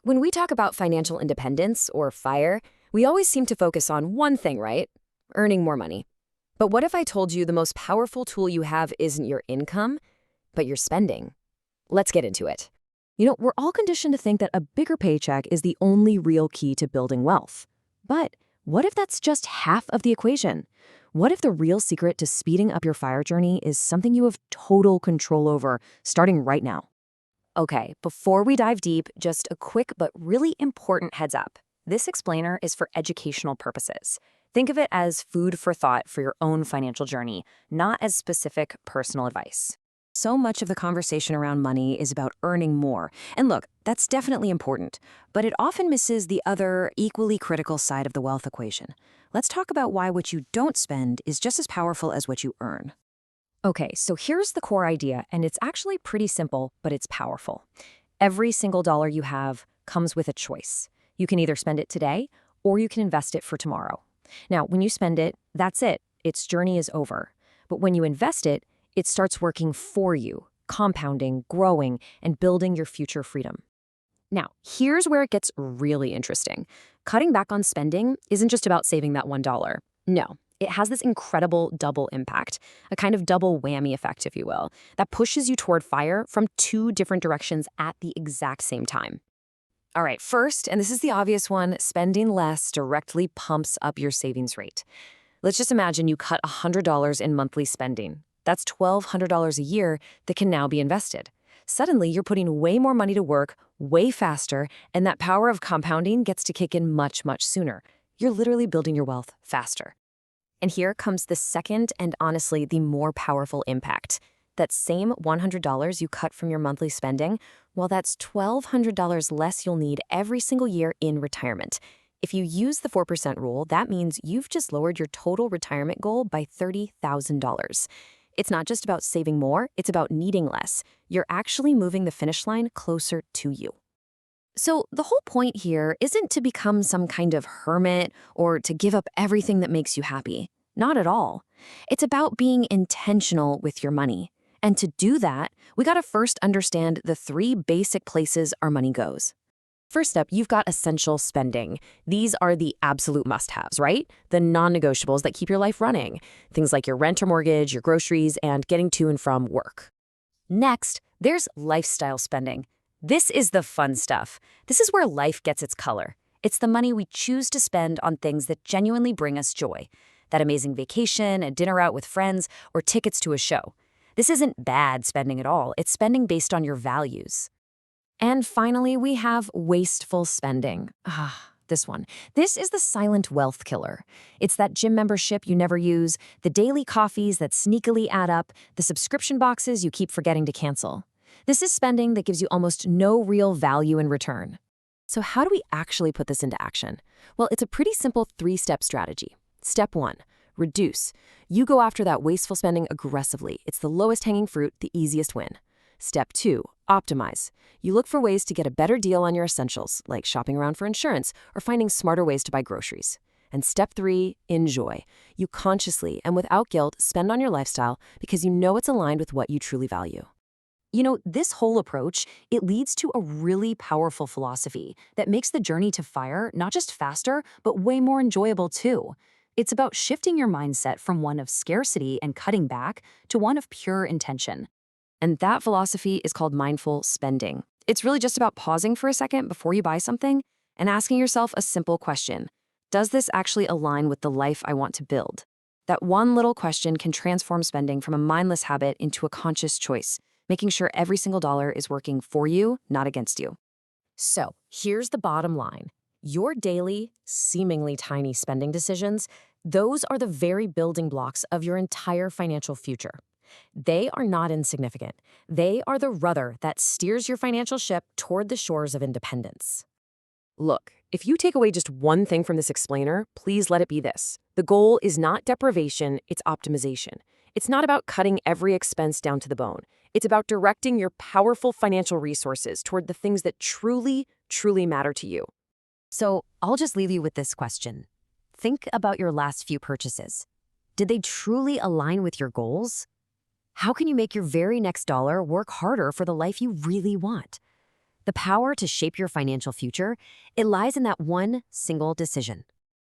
When we talk about financial independence or FIRE, we always seem to focus on one thing, right? Earning more money. But what if I told you the most powerful tool you have isn't your income, but your spending? Let's get into it. We're all conditioned to think that a bigger paycheck is the only real key to building wealth. But what if that's just half of the equation? What if the real secret to speeding up your FIRE journey is something you have total control over, starting right now? Okay, before we dive deep, just a quick but really important heads up. This explainer is for educational purposes. Think of it as food for thought for your own financial journey, not as specific personal advice. So much of the conversation around money is about earning more. And look, that's definitely important, but it often misses the other, equally critical side of the wealth equation. Let's talk about why what you don't spend is just as powerful as what you earn. Okay, so here's the core idea, and it's actually pretty simple, but it's powerful. Every single dollar you have comes with a choice. You can either spend it today, or you can invest it for tomorrow. Now, when you spend it, that's it. Its journey is over. But when you invest it, it starts working for you, compounding, growing, and building your future freedom. Now, here's where it gets really interesting. Cutting back on spending isn't just about saving that $1. No, it has this incredible double impact, a kind of double whammy effect, if you will, that pushes you toward FIRE from two different directions at the exact same time. All right, first, and this is the obvious one, spending less directly pumps up your savings rate. Let's just imagine you cut $100 in monthly spending. That's $1,200 a year that can now be invested. Suddenly, you're putting way more money to work, way faster, and that power of compounding gets to kick in much, much sooner. You're literally building your wealth faster. And here comes the second and honestly the more powerful impact. That same $100 you cut from your monthly spending, well, that's $1,200 less you'll need every single year in retirement. If you use the 4% rule, that means you've just lowered your total retirement goal by $30,000. It's not just about saving more, it's about needing less. You're actually moving the finish line closer to you. So the whole point here isn't to become some kind of hermit or to give up everything that makes you happy. Not at all. It's about being intentional with your money. And to do that, we gotta first understand the three basic places our money goes. First up, you've got essential spending. These are the absolute must-haves, right? The non-negotiables that keep your life running. Things like your rent or mortgage, your groceries, and getting to and from work. Next, there's lifestyle spending. This is the fun stuff. This is where life gets its color. It's the money we choose to spend on things that genuinely bring us joy. That amazing vacation, a dinner out with friends, or tickets to a show. This isn't bad spending at all. It's spending based on your values. And finally, we have wasteful spending. This one. This is the silent wealth killer. It's that gym membership you never use, the daily coffees that sneakily add up, the subscription boxes you keep forgetting to cancel. This is spending that gives you almost no real value in return. So how do we actually put this into action? Well, it's a pretty simple three-step strategy. Step 1, reduce. You go after that wasteful spending aggressively. It's the lowest hanging fruit, the easiest win. Step 2, optimize. You look for ways to get a better deal on your essentials, like shopping around for insurance or finding smarter ways to buy groceries. And step 3, enjoy. You consciously and without guilt spend on your lifestyle because you know it's aligned with what you truly value. This whole approach, it leads to a really powerful philosophy that makes the journey to FIRE not just faster, but way more enjoyable too. It's about shifting your mindset from one of scarcity and cutting back to one of pure intention. And that philosophy is called mindful spending. It's really just about pausing for a second before you buy something and asking yourself a simple question. Does this actually align with the life I want to build? That one little question can transform spending from a mindless habit into a conscious choice, making sure every single dollar is working for you, not against you. So here's the bottom line. Your daily, seemingly tiny spending decisions, those are the very building blocks of your entire financial future. They are not insignificant. They are the rudder that steers your financial ship toward the shores of independence. Look, if you take away just one thing from this explainer, please let it be this. The goal is not deprivation, it's optimization. It's not about cutting every expense down to the bone. It's about directing your powerful financial resources toward the things that truly, truly matter to you. So I'll just leave you with this question. Think about your last few purchases. Did they truly align with your goals? How can you make your very next dollar work harder for the life you really want? The power to shape your financial future, it lies in that one single decision.